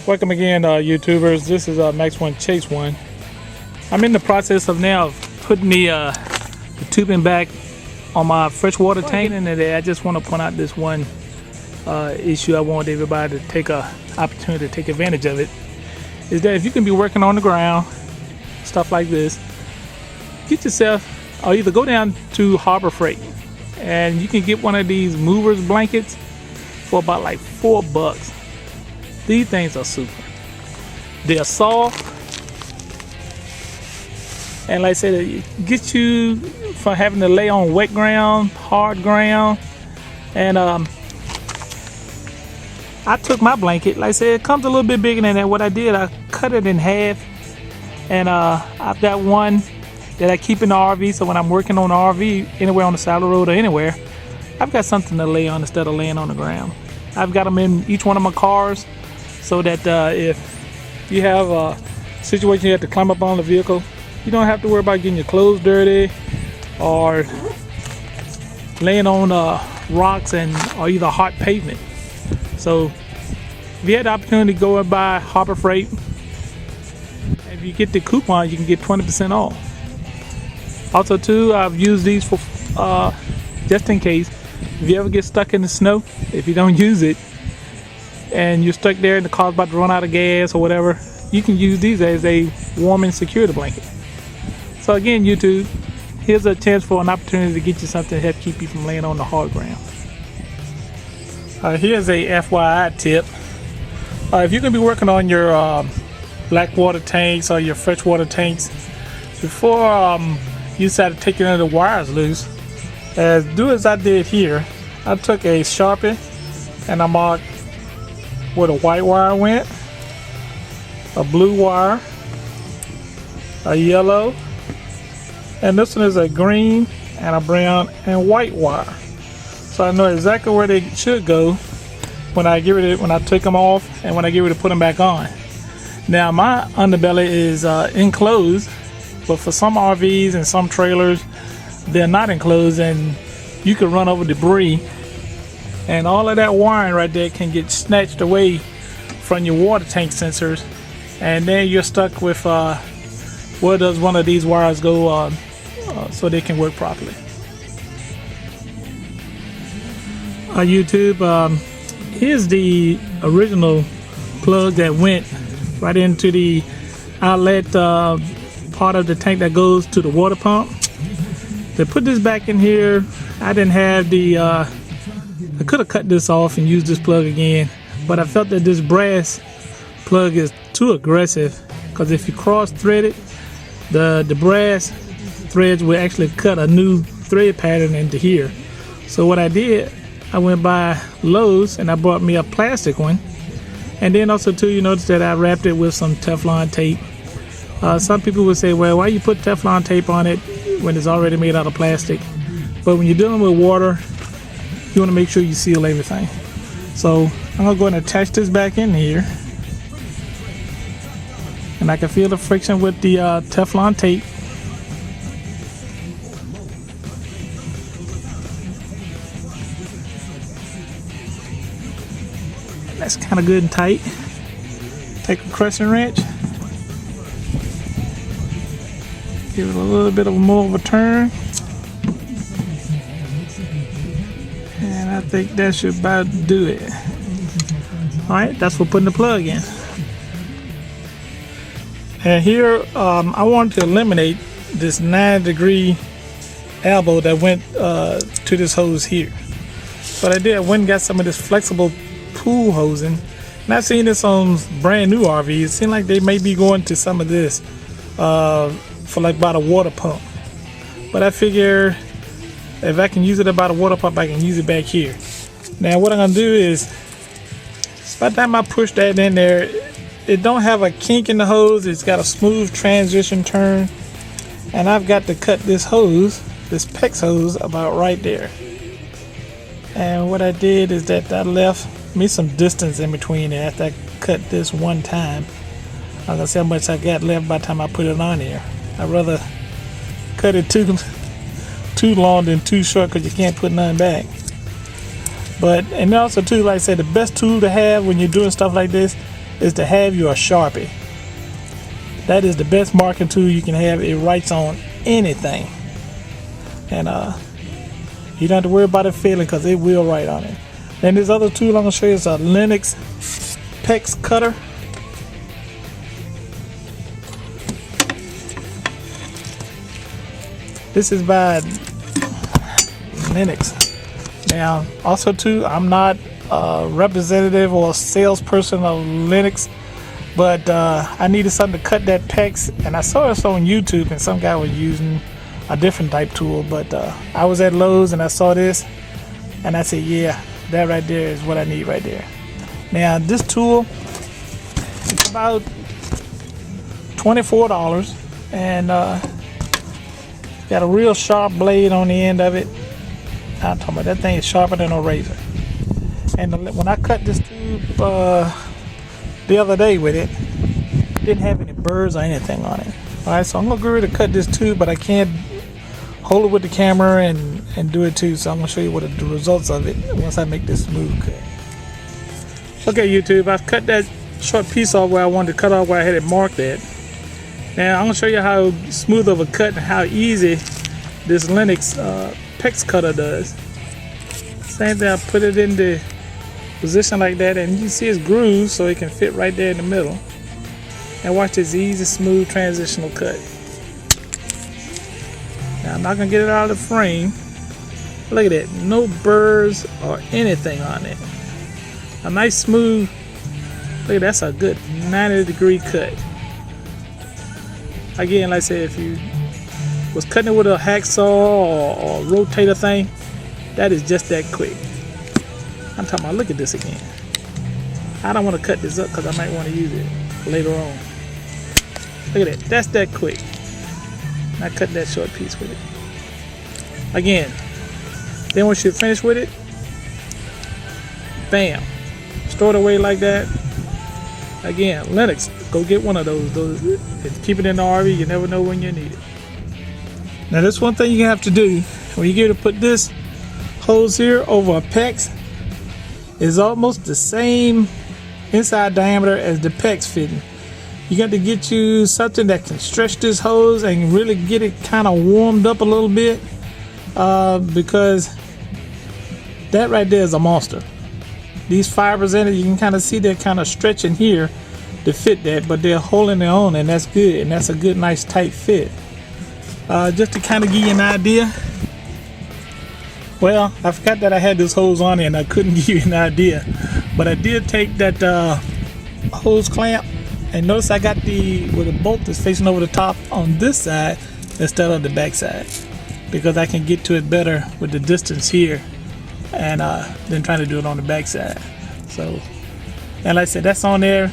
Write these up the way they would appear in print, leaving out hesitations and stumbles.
Welcome again, YouTubers. This is Max One Chase One. I'm in the process of now putting the tubing back on my freshwater tank. And I just want to point out this one issue. I want everybody to take a opportunity to take advantage of it. Is that if you can be working on the ground, stuff like this, get yourself, or either go down to Harbor Freight, and you can get one of these movers blankets for about like $4. These things are super. They're soft, and like I said, it gets you from having to lay on wet ground, hard ground. And I took my blanket, like I said, it comes a little bit bigger than that. What I did, I cut it in half, and I've got one that I keep in the RV, so when I'm working on the RV anywhere on the side of the road or anywhere, I've got something to lay on instead of laying on the ground. I've got them in each one of my cars, so that if you have a situation you have to climb up on the vehicle, you don't have to worry about getting your clothes dirty or laying on rocks or either hot pavement. So if you had the opportunity to go and buy Harbor Freight, if you get the coupon, you can get 20% off. Also too, I've used these for just in case if you ever get stuck in the snow, if you don't use it and you're stuck there and the car's about to run out of gas or whatever, you can use these as a warming security blanket. So again, YouTube, here's a chance for an opportunity to get you something to help keep you from laying on the hard ground. Here's a FYI tip. If you're going to be working on your black water tanks or your freshwater tanks, before you decide to take any of the wires loose, do as I did here. I took a Sharpie and I marked where the white wire went, a blue wire, a yellow, and this one is a green and a brown and white wire. So I know exactly where they should go when I take them off and when I get ready to put them back on. Now my underbelly is enclosed, but for some RVs and some trailers, they're not enclosed, and you can run over debris, and all of that wiring right there can get snatched away from your water tank sensors, and then you're stuck with where does one of these wires go so they can work properly. YouTube, here's the original plug that went right into the outlet part of the tank that goes to the water pump. They put this back in here. I didn't have the I could have cut this off and used this plug again, but I felt that this brass plug is too aggressive, because if you cross thread it, the brass threads will actually cut a new thread pattern into here. So what I did, I went by Lowe's and I bought me a plastic one, and then also too, you notice that I wrapped it with some Teflon tape. Some people would say, well, why you put Teflon tape on it when it's already made out of plastic? But when you're dealing with water, you want to make sure you seal everything. So I'm gonna go ahead and attach this back in here, and I can feel the friction with the Teflon tape. That's kind of good and tight. Take a crescent wrench, give it a little bit more of a turn, and I think that should about do it. Alright, that's for putting the plug in. And here I wanted to eliminate this 9-degree elbow that went to this hose here. So what I did, I went and got some of this flexible pool hosing. And I've seen this on brand new RVs. It seems like they may be going to some of this for like about a water pump. But I figure if I can use it about a water pump, I can use it back here. Now what I'm gonna do is, by the time I push that in there, it don't have a kink in the hose. It's got a smooth transition turn, and I've got to cut this hose, this PEX hose, about right there. And what I did is that I left me some distance in between it after I cut this one time. I'm gonna see how much I got left by the time I put it on here. I'd rather cut it too long than too short, because you can't put none back. But and also too, like I said, the best tool to have when you're doing stuff like this is to have your Sharpie. That is the best marking tool you can have. It writes on anything, and you don't have to worry about it failing because it will write on it. Then this other tool I'm gonna show you is a Linux PEX cutter. This is by Linux. Now, also too, I'm not a representative or a salesperson of Linux, but I needed something to cut that PEX, and I saw this on YouTube, and some guy was using a different type tool. But I was at Lowe's and I saw this, and I said, yeah, that right there is what I need right there. Now, this tool, it's about $24, and got a real sharp blade on the end of it. I'm talking about that thing is sharper than a razor. And when I cut this tube the other day with it, didn't have any burrs or anything on it. Alright, so I'm gonna go ready to cut this tube, but I can't hold it with the camera and do it too. So I'm gonna show you what the results of it once I make this smooth cut. Okay, YouTube, I've cut that short piece off where I wanted to cut off where I had it marked at. Now I'm gonna show you how smooth of a cut and how easy this Linux PEX cutter does. Same thing, I put it in the position like that, and you can see it's grooved so it can fit right there in the middle. And watch this easy, smooth, transitional cut. Now I'm not gonna get it out of the frame. Look at that, no burrs or anything on it. A nice smooth, look at that, that's a good 90-degree cut. Again, like I said, if you was cutting it with a hacksaw or rotator thing, that is just that quick. I'm talking about, look at this again. I don't want to cut this up because I might want to use it later on. Look at that, that's that quick. I cut that short piece with it. Again, then once you're finished with it, bam, store it away like that. Again, Linux, go get one of those and keep it in the RV. You never know when you need it. Now, that's one thing you have to do when you get to put this hose here over a PEX. Is almost the same inside diameter as the PEX fitting. You got to get you something that can stretch this hose and really get it kind of warmed up a little bit, because that right there is a monster. These fibers in it, you can kind of see they're kind of stretching here to fit that, but they're holding their own, and that's good, and that's a good, nice, tight fit. Just to kind of give you an idea, well, I forgot that I had this hose on it and I couldn't give you an idea, but I did take that hose clamp, and notice I got the bolt that's facing over the top on this side instead of the back side, because I can get to it better with the distance here and then trying to do it on the back side. So, and like I said, that's on there,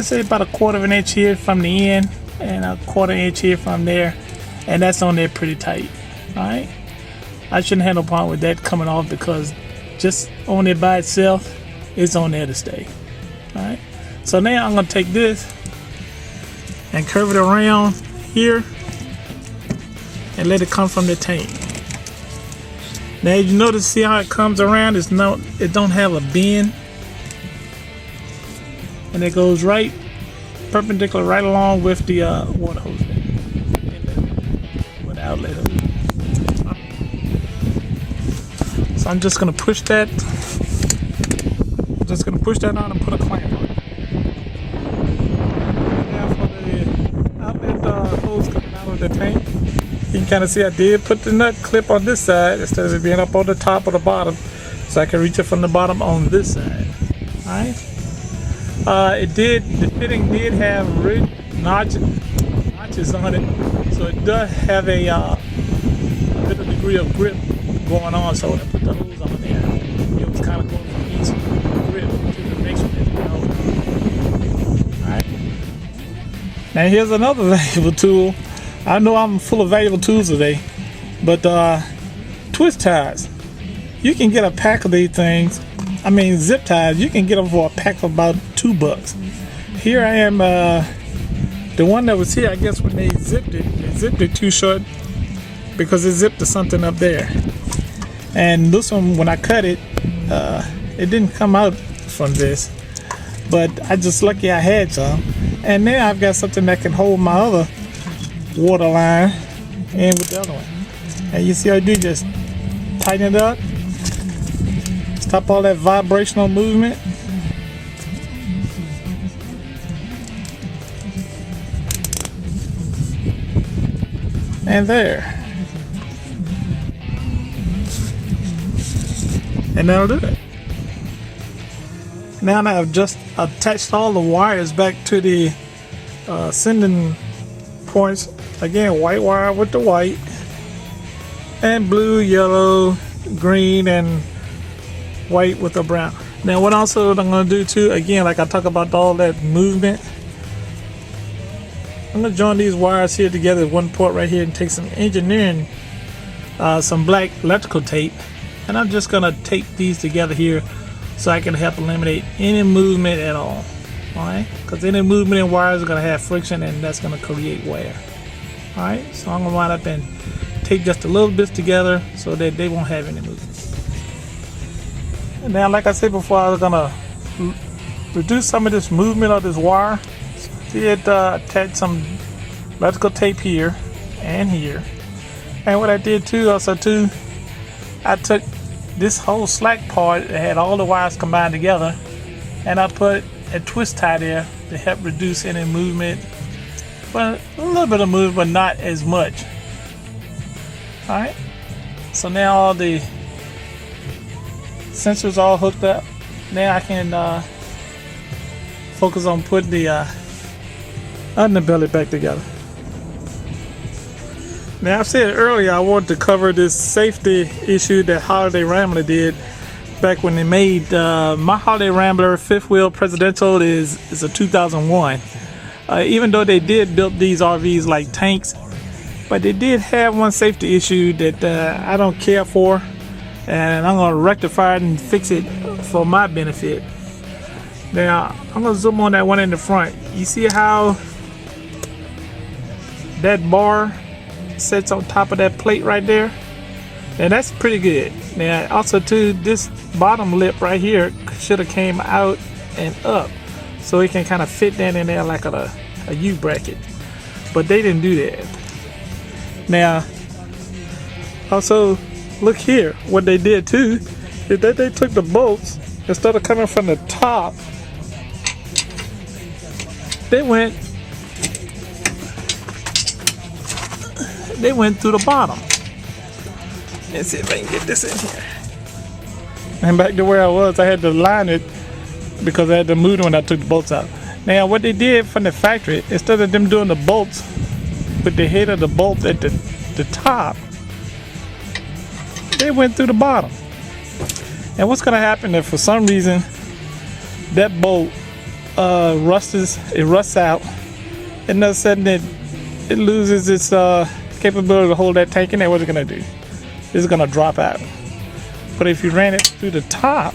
say about a 1/4 inch here from the end and a 1/4 inch here from there, and that's on there pretty tight. All right, I shouldn't have no problem with that coming off, because just on it by itself, it's on there to stay. All right, so now I'm gonna take this and curve it around here and let it come from the tank. Now you notice, see how it comes around? It don't have a bend, and it goes right perpendicular right along with the water hose with the outlet hose. So I'm just gonna push that. On and put a clamp on it. Now for the outlet hose coming out of the tank, you can kind of see I did put the nut clip on this side instead of it being up on the top or the bottom, so I can reach it from the bottom on this side. Alright. The fitting did have notches on it, so it does have a bit of degree of grip going on. So when I put the hose on there, it was kind of going from each grip to the next one. Alright. Now here's another valuable tool. I know I'm full of valuable tools today, but twist ties. You can get a pack of these things. I mean, zip ties. You can get them for a pack of about $2. Here I am. The one that was here, I guess when they zipped it too short because it zipped to something up there. And this one, when I cut it, it didn't come out from this, but I just lucky I had some. And now I've got something that can hold my other water line in with the other one. And you see how I do, just tighten it up, stop all that vibrational movement. And there. And that'll do it. Now I've just attached all the wires back to the sending points. Again, white wire with the white, and blue, yellow, green, and white with the brown. Now what also I'm going to do too, again, like I talk about all that movement, I'm going to join these wires here together at one port right here and take some engineering, some black electrical tape, and I'm just going to tape these together here so I can help eliminate any movement at all. Alright, because any movement in wires is going to have friction, and that's going to create wear. Alright, so I'm going to wind up and tape just a little bit together so that they won't have any movement. And now, like I said before, I was going to reduce some of this movement of this wire. So I did attach some electrical tape here and here. And what I did too, also too, I took this whole slack part that had all the wires combined together, and I put a twist tie there to help reduce any movement. But a little bit of movement, but not as much. Alright, so now all the sensors all hooked up. Now I can focus on putting the underbelly back together. Now I've said earlier I wanted to cover this safety issue that Holiday Rambler did back when they made my Holiday Rambler fifth wheel presidential is a 2001. Even though they did build these RVs like tanks, but they did have one safety issue that I don't care for, and I'm going to rectify it and fix it for my benefit. Now I'm going to zoom on that one in the front. You see how that bar sits on top of that plate right there? And that's pretty good. Now also too, this bottom lip right here should have came out and up so it can kind of fit down in there like a U bracket, but they didn't do that. Now also look here, what they did too is that they took the bolts, instead of coming from the top, they went through the bottom. Let's see if I can get this in here. And back to where I was, I had to line it because I had to move it when I took the bolts out. Now what they did from the factory, instead of them doing the bolts with the head of the bolt at the top, they went through the bottom. And what's going to happen if for some reason that bolt rusts out, and all of a sudden it loses its capability to hold that tank in there, what's it going to do? It's going to drop out. But if you ran it through the top,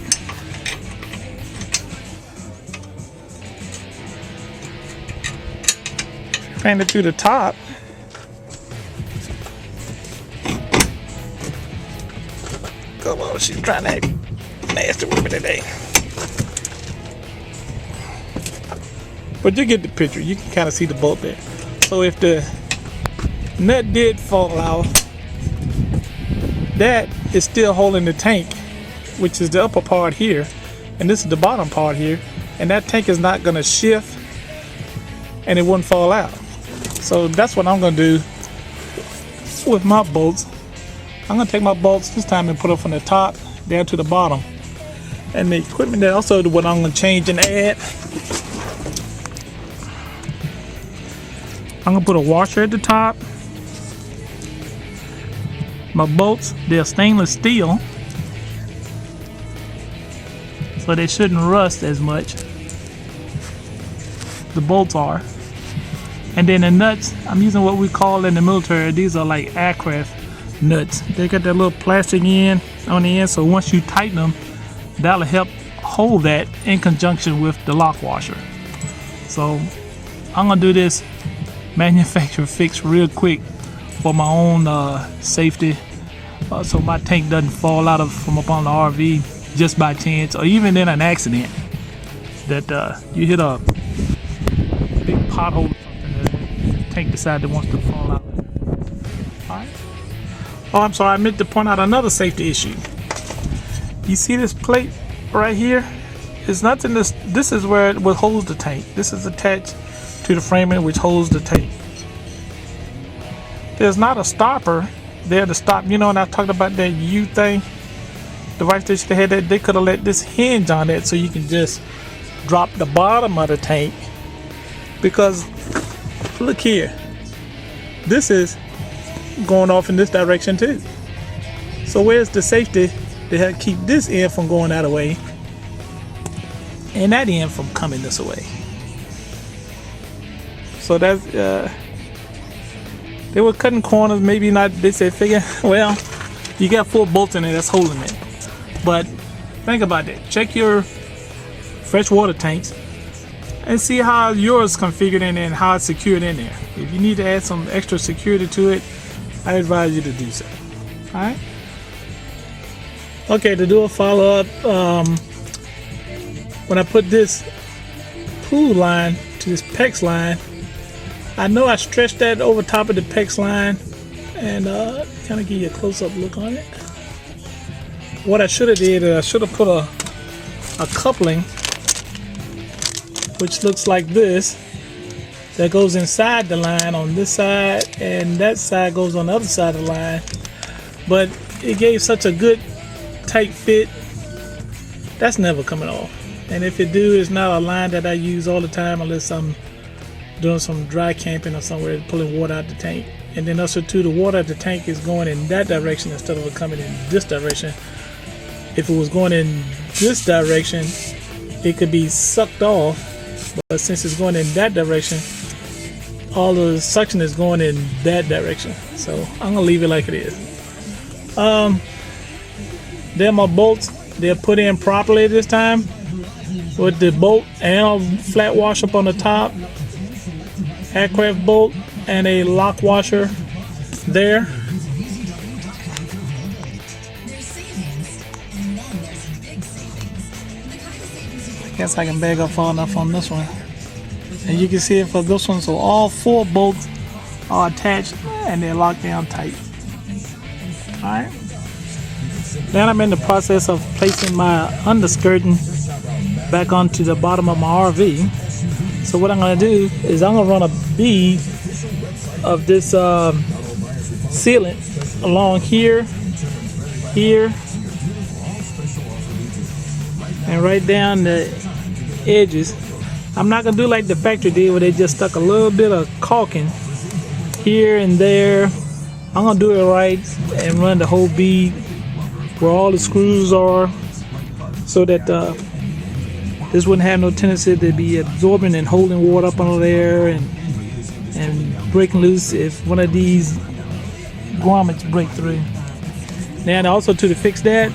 come on, she's trying to act nasty with me today. But you get the picture. You can kind of see the bolt there. So if the nut did fall out, that is still holding the tank, which is the upper part here, and this is the bottom part here, and that tank is not going to shift and it wouldn't fall out. So that's what I'm going to do with my bolts. I'm going to take my bolts this time and put them from the top down to the bottom. And the equipment that also what I'm going to change and add, I'm going to put a washer at the top. My bolts, they're stainless steel, so they shouldn't rust as much. The bolts are. And then the nuts, I'm using what we call in the military, these are like aircraft nuts. They got that little plastic end on the end, so once you tighten them, that'll help hold that in conjunction with the lock washer. So I'm gonna do this manufacturer fix real quick for my own safety, so my tank doesn't fall out from up on the RV just by chance, or even in an accident that you hit a big pothole or something that the tank decides it wants to fall out. Alright. Oh, I'm sorry, I meant to point out another safety issue. You see this plate right here? It's nothing. This is where it will hold the tank. This is attached to the framing which holds the tank. There's not a stopper there to stop. You know, and I talked about that U thing, device that they had, that they could have let this hinge on it so you can just drop the bottom of the tank. Because look here, this is going off in this direction too. So where's the safety to help keep this end from going that way and that end from coming this way? So that's they were cutting corners, maybe not. They said, figure, well, you got 4 bolts in there that's holding it. But think about that. Check your freshwater tanks and see how yours is configured in there and how it's secured in there. If you need to add some extra security to it, I advise you to do so. Alright? Okay, to do a follow-up, when I put this pool line to this PEX line, I know I stretched that over top of the PEX line, and kind of give you a close-up look on it. What I should have did is I should have put a coupling which looks like this, that goes inside the line on this side, and that side goes on the other side of the line. But it gave such a good tight fit, that's never coming off. And if it do, it's not a line that I use all the time unless I'm doing some dry camping or somewhere, pulling water out the tank. And then also too, the water at the tank is going in that direction instead of it coming in this direction. If it was going in this direction, it could be sucked off, but since it's going in that direction, all the suction is going in that direction. So I'm gonna leave it like it is. They're my bolts. They're put in properly this time with the bolt and a flat wash up on the top, aircraft bolt and a lock washer there. I guess I can bag up far enough on this one, and you can see it for this one. So all 4 bolts are attached and they're locked down tight. Alright, then I'm in the process of placing my underskirting back onto the bottom of my RV. So what I'm going to do is I'm going to run a bead of this sealant along here, and right down the edges. I'm not going to do like the factory did where they just stuck a little bit of caulking here and there. I'm going to do it right and run the whole bead where all the screws are, so that this wouldn't have no tendency to be absorbing and holding water up under there and breaking loose if one of these grommets break through. Now also to fix that,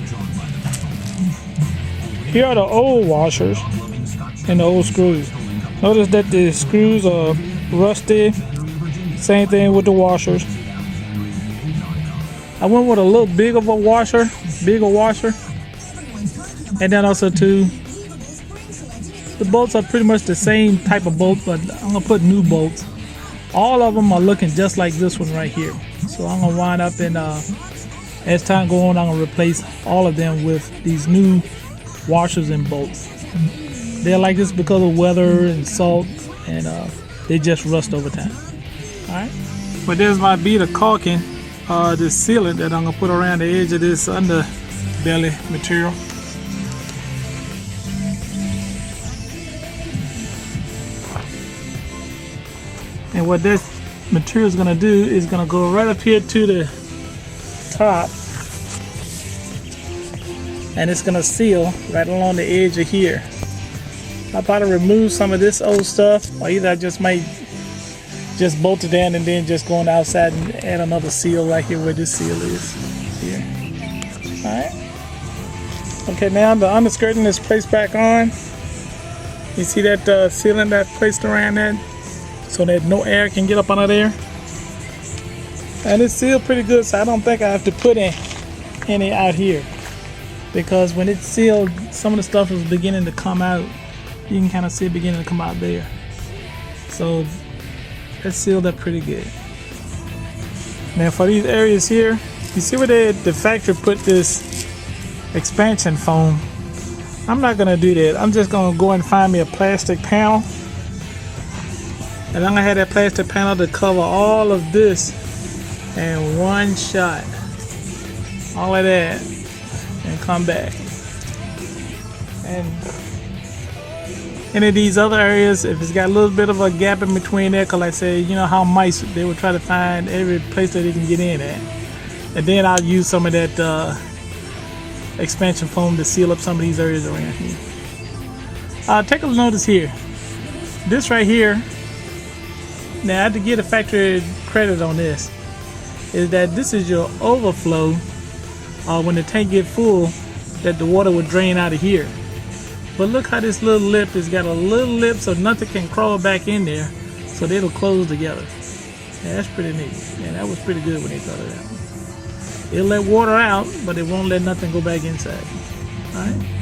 here are the old washers and the old screws. Notice that the screws are rusty. Same thing with the washers. I went with a little bigger washer, and then also too, the bolts are pretty much the same type of bolt, but I'm gonna put new bolts. All of them are looking just like this one right here. So I'm gonna wind up and as time goes on, I'm gonna replace all of them with these new washers and bolts. They're like this because of weather and salt, and they just rust over time. Alright, but there's my bead of caulking, this sealant that I'm gonna put around the edge of this underbelly material. And what this material is gonna do is gonna go right up here to the top, and it's gonna seal right along the edge of here. I'll probably remove some of this old stuff, or either I just might just bolt it down and then just go on the outside and add another seal right here where this seal is here. Alright. Okay, now the underskirting is placed back on. You see that sealant that's placed around that so that no air can get up under there. And it's sealed pretty good, so I don't think I have to put any out here, because when it's sealed, some of the stuff is beginning to come out. You can kind of see it beginning to come out there. So that's sealed up pretty good. Now for these areas here, you see where the factory put this expansion foam. I'm not gonna do that. I'm just gonna go and find me a plastic panel, and I'm gonna have that plastic panel to cover all of this in one shot. All of that, and come back. And any of these other areas, if it's got a little bit of a gap in between there, cause like I say, you know how mice, they will try to find every place that they can get in at. And then I'll use some of that expansion foam to seal up some of these areas around here. Take a notice here. This right here, now I have to get a factory credit on this, is that this is your overflow when the tank get full, that the water would drain out of here. But look how this little lip has got a little lip so nothing can crawl back in there, so it'll close together. Yeah, that's pretty neat. Yeah, that was pretty good when they thought of that one. It'll let water out, but it won't let nothing go back inside. All right.